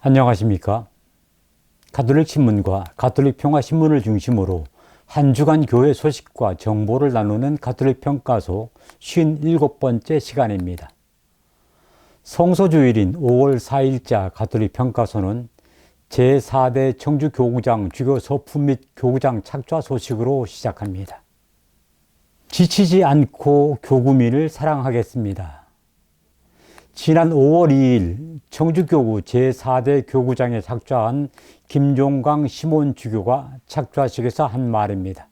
안녕하십니까. 가톨릭 신문과 가톨릭 평화신문을 중심으로 한 주간 교회 소식과 정보를 나누는 가톨릭 평가소 57번째 시간입니다. 성소주일인 5월 4일자 가톨릭 평가소는 제4대 청주교구장 주교 서품 및 교구장 착좌 소식으로 시작합니다. 지치지 않고 교구민을 사랑하겠습니다. 지난 5월 2일 청주교구 제4대 교구장에 착좌한 김종광 시몬 주교가 착좌식에서 한 말입니다.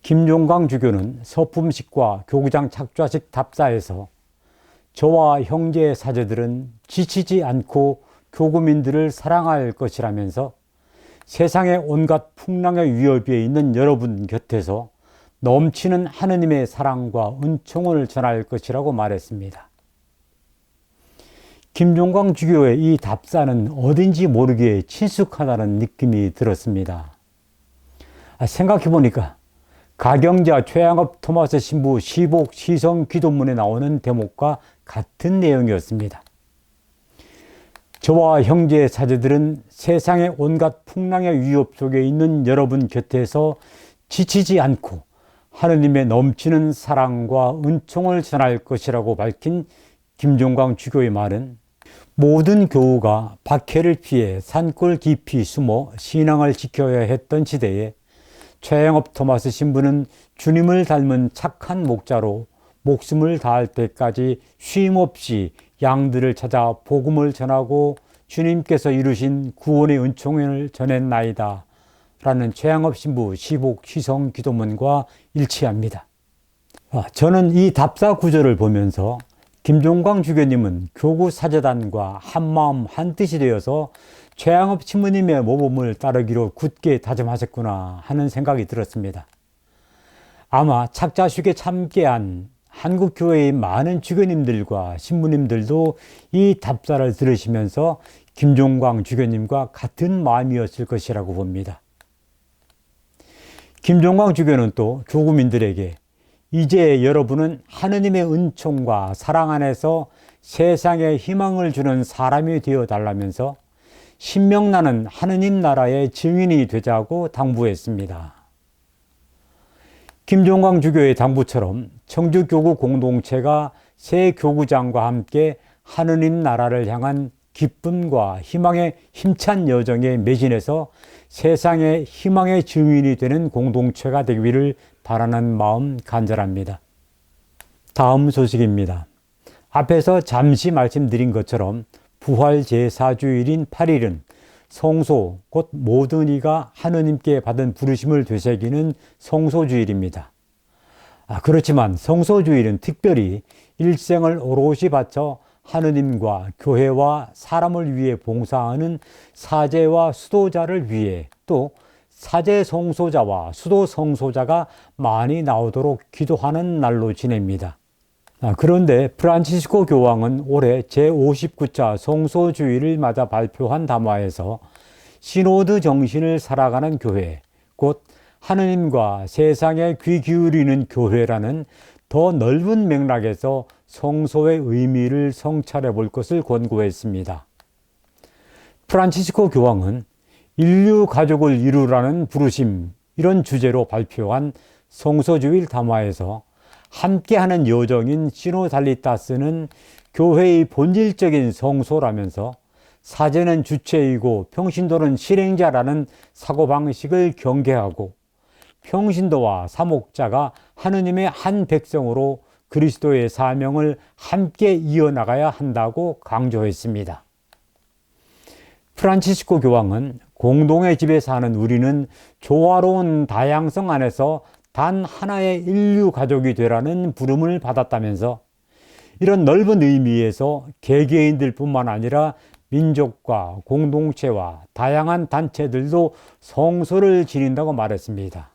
김종광 주교는 서품식과 교구장 착좌식 답사에서 저와 형제 사제들은 지치지 않고 교구민들을 사랑할 것이라면서 세상의 온갖 풍랑의 위협에 있는 여러분 곁에서 넘치는 하느님의 사랑과 은총을 전할 것이라고 말했습니다. 김종광 주교의 이 답사는 어딘지 모르게 친숙하다는 느낌이 들었습니다. 생각해보니까 가경자 최양업 토마스 신부 시복 시성 기도문에 나오는 대목과 같은 내용이었습니다. 저와 형제 사제들은 세상의 온갖 풍랑의 위협 속에 있는 여러분 곁에서 지치지 않고 하느님의 넘치는 사랑과 은총을 전할 것이라고 밝힌 김종광 주교의 말은 모든 교우가 박해를 피해 산골 깊이 숨어 신앙을 지켜야 했던 시대에 최영업 토마스 신부는 주님을 닮은 착한 목자로 목숨을 다할 때까지 쉼없이 양들을 찾아 복음을 전하고 주님께서 이루신 구원의 은총을 전했나이다 라는 최영업 신부 시복 시성 기도문과 일치합니다. 저는 이 답사 구절을 보면서 김종광 주교님은 교구 사제단과 한마음 한뜻이 되어서 최양업 신부님의 모범을 따르기로 굳게 다짐하셨구나 하는 생각이 들었습니다. 아마 착좌식에 참계한 한국교회의 많은 주교님들과 신부님들도 이 답사를 들으시면서 김종광 주교님과 같은 마음이었을 것이라고 봅니다. 김종광 주교는 또 교구민들에게 이제 여러분은 하느님의 은총과 사랑 안에서 세상에 희망을 주는 사람이 되어 달라면서 신명나는 하느님 나라의 증인이 되자고 당부했습니다. 김종광 주교의 당부처럼 청주교구 공동체가 새 교구장과 함께 하느님 나라를 향한 기쁨과 희망의 힘찬 여정에 매진해서 세상의 희망의 증인이 되는 공동체가 되기를 바라는 마음 간절합니다. 다음 소식입니다. 앞에서 잠시 말씀드린 것처럼 부활 제4주일인 8일은 성소, 곧 모든 이가 하느님께 받은 부르심을 되새기는 성소주일입니다. 그렇지만 성소주일은 특별히 일생을 오롯이 바쳐 하느님과 교회와 사람을 위해 봉사하는 사제와 수도자를 위해 또 사제 성소자와 수도 성소자가 많이 나오도록 기도하는 날로 지냅니다. 그런데 프란치스코 교황은 올해 제59차 성소주의를 맞아 발표한 담화에서 시노드 정신을 살아가는 교회, 곧 하느님과 세상에 귀 기울이는 교회라는 더 넓은 맥락에서 성소의 의미를 성찰해 볼 것을 권고했습니다. 프란치스코 교황은 인류 가족을 이루라는 부르심, 이런 주제로 발표한 성소주일 담화에서 함께하는 여정인 시노달리타스는 교회의 본질적인 성소라면서 사제는 주체이고 평신도는 실행자라는 사고방식을 경계하고 평신도와 사목자가 하느님의 한 백성으로 그리스도의 사명을 함께 이어나가야 한다고 강조했습니다. 프란치스코 교황은 공동의 집에 사는 우리는 조화로운 다양성 안에서 단 하나의 인류 가족이 되라는 부름을 받았다면서 이런 넓은 의미에서 개개인들 뿐만 아니라 민족과 공동체와 다양한 단체들도 성소를 지닌다고 말했습니다.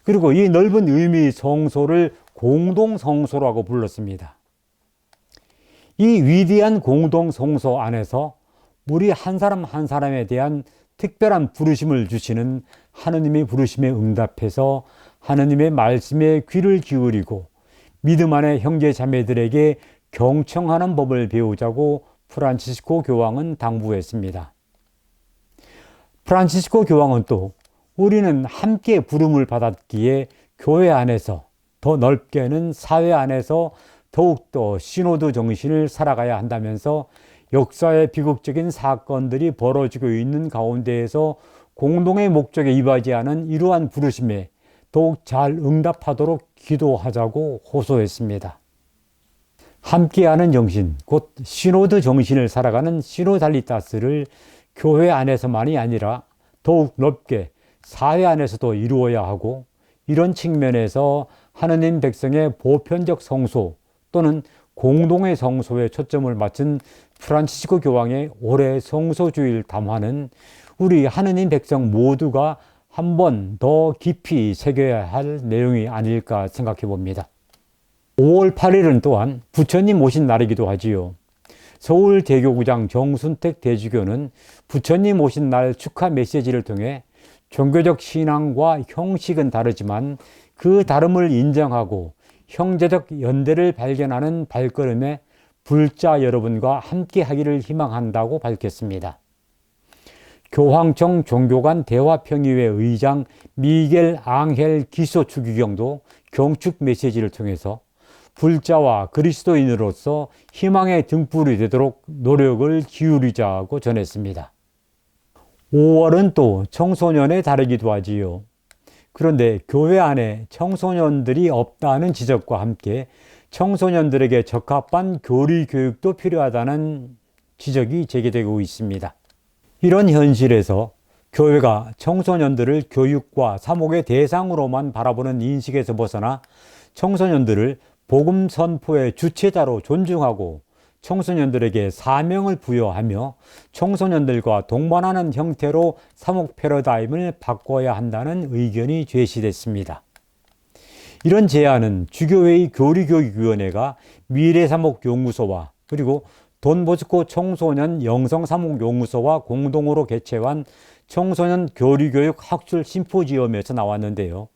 그리고 이 넓은 의미의 성소를 공동성소라고 불렀습니다. 이 위대한 공동성소 안에서 우리 한 사람 한 사람에 대한 특별한 부르심을 주시는 하느님의 부르심에 응답해서 하느님의 말씀에 귀를 기울이고 믿음 안의 형제 자매들에게 경청하는 법을 배우자고 프란치스코 교황은 당부했습니다. 프란치스코 교황은 또 우리는 함께 부름을 받았기에 교회 안에서, 더 넓게는 사회 안에서 더욱더 시노드 정신을 살아가야 한다면서 역사의 비극적인 사건들이 벌어지고 있는 가운데에서 공동의 목적에 이바지 않은 이러한 부르심에 더욱 잘 응답하도록 기도하자고 호소했습니다. 함께하는 정신, 곧 시노드 정신을 살아가는 시노달리타스를 교회 안에서만이 아니라 더욱 넓게 사회 안에서도 이루어야 하고, 이런 측면에서 하느님 백성의 보편적 성소 또는 공동의 성소에 초점을 맞춘 프란치스코 교황의 올해 성소주일 담화는 우리 하느님 백성 모두가 한 번 더 깊이 새겨야 할 내용이 아닐까 생각해 봅니다. 5월 8일은 또한 부처님 오신 날이기도 하지요. 서울대교구장 정순택 대주교는 부처님 오신 날 축하 메시지를 통해 종교적 신앙과 형식은 다르지만 그 다름을 인정하고 형제적 연대를 발견하는 발걸음에 불자 여러분과 함께 하기를 희망한다고 밝혔습니다. 교황청 종교간 대화평의회 의장 미겔 앙헬 기소 추기경도 경축 메시지를 통해서 불자와 그리스도인으로서 희망의 등불이 되도록 노력을 기울이자고 전했습니다. 5월은 또 청소년의 달이기도 하지요. 그런데 교회 안에 청소년들이 없다는 지적과 함께 청소년들에게 적합한 교리 교육도 필요하다는 지적이 제기되고 있습니다. 이런 현실에서 교회가 청소년들을 교육과 사목의 대상으로만 바라보는 인식에서 벗어나 청소년들을 복음 선포의 주체자로 존중하고 청소년들에게 사명을 부여하며 청소년들과 동반하는 형태로 사목 패러다임을 바꿔야 한다는 의견이 제시됐습니다. 이런 제안은 주교회의 교리교육위원회가 미래사목연구소와 그리고 돈보스코 청소년 영성사목연구소와 공동으로 개최한 청소년 교리교육 학술 심포지엄에서 나왔는데요.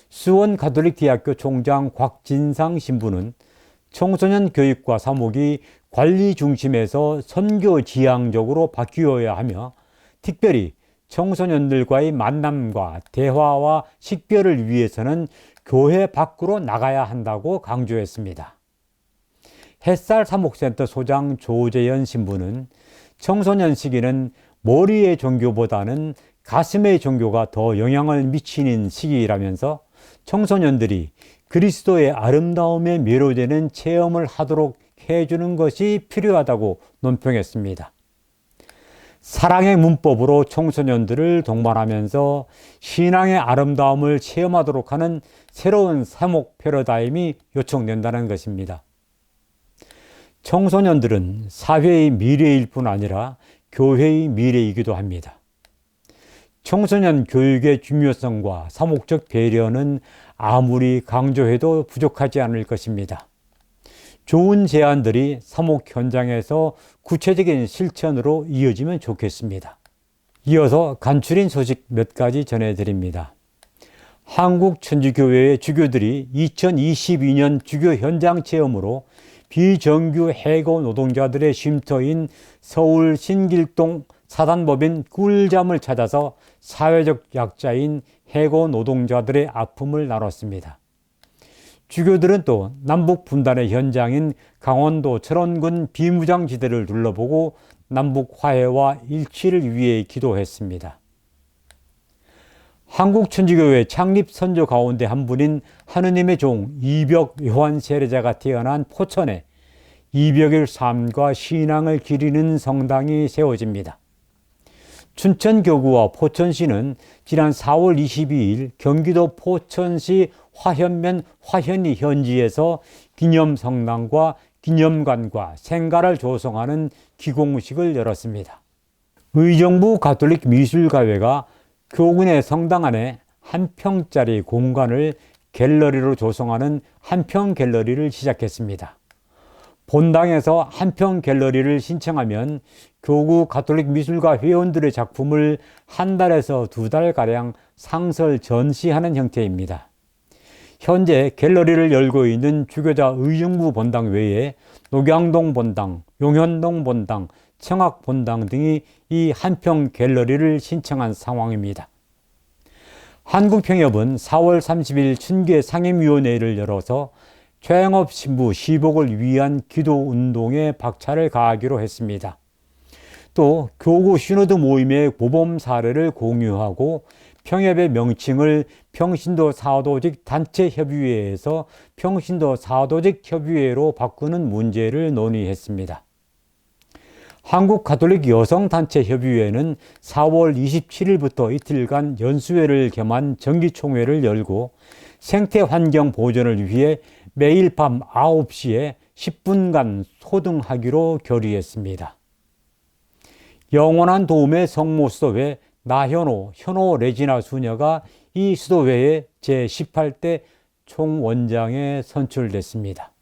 수원 가톨릭대학교 총장 곽진상 신부는 청소년 교육과 사목이 관리 중심에서 선교 지향적으로 바뀌어야 하며 특별히 청소년들과의 만남과 대화와 식별을 위해서는 교회 밖으로 나가야 한다고 강조했습니다. 햇살 사목센터 소장 조재현 신부는 청소년 시기는 머리의 종교보다는 가슴의 종교가 더 영향을 미치는 시기라면서 청소년들이 그리스도의 아름다움에 매료되는 체험을 하도록 해주는 것이 필요하다고 논평했습니다. 사랑의 문법으로 청소년들을 동반하면서 신앙의 아름다움을 체험하도록 하는 새로운 사목 패러다임이 요청된다는 것입니다. 청소년들은 사회의 미래일 뿐 아니라 교회의 미래이기도 합니다. 청소년 교육의 중요성과 사목적 배려는 아무리 강조해도 부족하지 않을 것입니다. 좋은 제안들이 사목 현장에서 구체적인 실천으로 이어지면 좋겠습니다. 이어서 간추린 소식 몇 가지 전해드립니다. 한국천주교회의 주교들이 2022년 주교 현장 체험으로 비정규 해고 노동자들의 쉼터인 서울 신길동 사단법인 꿀잠을 찾아서 사회적 약자인 해고 노동자들의 아픔을 나눴습니다. 주교들은 또 남북 분단의 현장인 강원도 철원군 비무장지대를 둘러보고 남북 화해와 일치를 위해 기도했습니다. 한국천주교회 창립 선조 가운데 한 분인 하느님의 종 이벽 요한 세례자가 태어난 포천에 이벽의 삶과 신앙을 기리는 성당이 세워집니다. 춘천교구와 포천시는 지난 4월 22일 경기도 포천시 화현면 화현리 현지에서 기념성당과 기념관과 생가를 조성하는 기공식을 열었습니다. 의정부 가톨릭 미술가회가 교군의 성당 안에 한 평짜리 공간을 갤러리로 조성하는 한평 갤러리를 시작했습니다. 본당에서 한평 갤러리를 신청하면 교구 가톨릭 미술가 회원들의 작품을 한 달에서 두 달가량 상설 전시하는 형태입니다. 현재 갤러리를 열고 있는 주교자 의정부 본당 외에 녹양동 본당, 용현동 본당, 청학 본당 등이 이 한평 갤러리를 신청한 상황입니다. 한국평협은 4월 30일 춘계 상임위원회를 열어서 최영업 신부 시복을 위한 기도운동에 박차를 가하기로 했습니다. 또 교구 시노드 모임의 모범 사례를 공유하고 평협의 명칭을 평신도 사도직 단체협의회에서 평신도 사도직 협의회로 바꾸는 문제를 논의했습니다. 한국가톨릭 여성단체협의회는 4월 27일부터 이틀간 연수회를 겸한 정기총회를 열고 생태환경 보존을 위해 매일 밤 9시에 10분간 소등하기로 결의했습니다. 영원한 도움의 성모수도회 나현호, 현호 레지나 수녀가 이 수도회의 제18대 총원장에 선출됐습니다.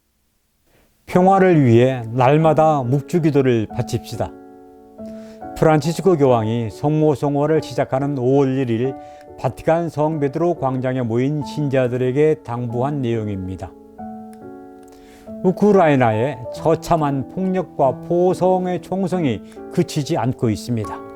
평화를 위해 날마다 묵주기도를 바칩시다. 프란치스코 교황이 성모성화를 시작하는 5월 1일 바티칸 성베드로 광장에 모인 신자들에게 당부한 내용입니다. 우크라이나의 처참한 폭력과 포성의 총성이 그치지 않고 있습니다.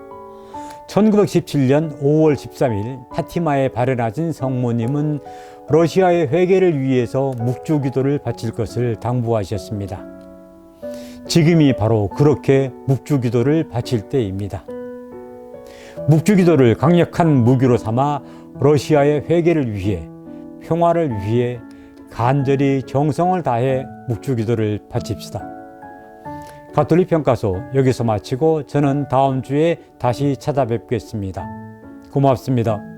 1917년 5월 13일 파티마에 발현하신 성모님은 러시아의 회개를 위해서 묵주기도를 바칠 것을 당부하셨습니다. 지금이 바로 그렇게 묵주기도를 바칠 때입니다. 묵주기도를 강력한 무기로 삼아 러시아의 회개를 위해, 평화를 위해 간절히 정성을 다해 묵주기도를 바칩시다. 가톨릭 평가소 여기서 마치고 저는 다음 주에 다시 찾아뵙겠습니다. 고맙습니다.